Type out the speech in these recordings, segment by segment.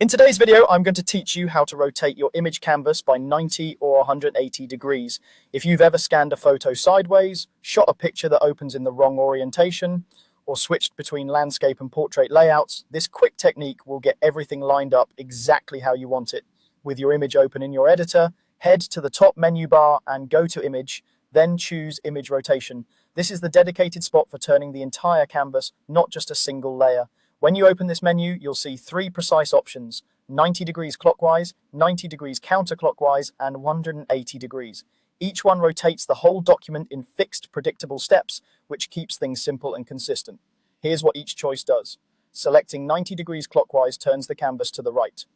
In today's video, I'm going to teach you how to rotate your image canvas by 90 or 180 degrees. If you've ever scanned a photo sideways, shot a picture that opens in the wrong orientation, or switched between landscape and portrait layouts, this quick technique will get everything lined up exactly how you want it. With your image open in your editor, head to the top menu bar and go to Image, then choose Image Rotation. This is the dedicated spot for turning the entire canvas, not just a single layer. When you open this menu, you'll see three precise options: 90 degrees clockwise, 90 degrees counterclockwise, and 180 degrees. Each one rotates the whole document in fixed, predictable steps, which keeps things simple and consistent. Here's what each choice does. Selecting 90 degrees clockwise turns the canvas to the right.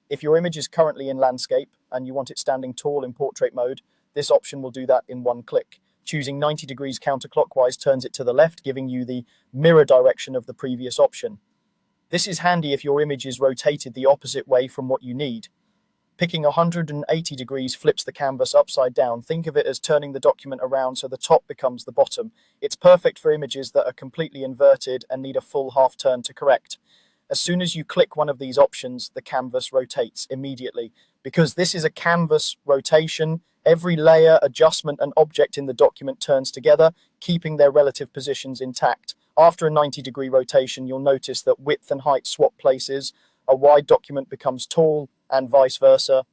If your image is currently in landscape and you want it standing tall in portrait mode, this option will do that in one click. Choosing 90 degrees counterclockwise turns it to the left, giving you the mirror direction of the previous option. This is handy if your image is rotated the opposite way from what you need. Picking 180 degrees flips the canvas upside down. Think of it as turning the document around so the top becomes the bottom. It's perfect for images that are completely inverted and need a full half turn to correct. As soon as you click one of these options, the canvas rotates immediately. Because this is a canvas rotation, every layer, adjustment, and object in the document turns together, keeping their relative positions intact. After a 90-degree rotation, you'll notice that width and height swap places, a wide document becomes tall, and vice versa.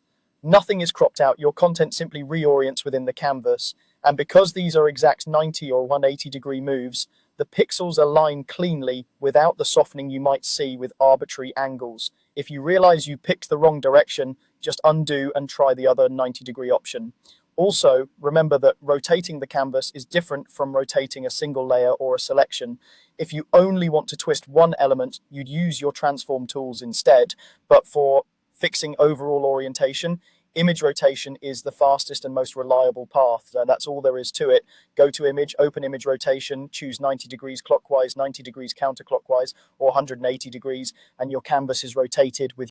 Nothing is cropped out, your content simply reorients within the canvas. And because these are exact 90 or 180-degree moves, the pixels align cleanly without the softening you might see with arbitrary angles. If you realize you picked the wrong direction, just undo and try the other 90-degree option. Also, remember that rotating the canvas is different from rotating a single layer or a selection. If you only want to twist one element, you'd use your transform tools instead. But for fixing overall orientation, image rotation is the fastest and most reliable path. That's all there is to it. Go to Image, open Image Rotation, choose 90 degrees clockwise, 90 degrees counterclockwise, or 180 degrees, and your canvas is rotated with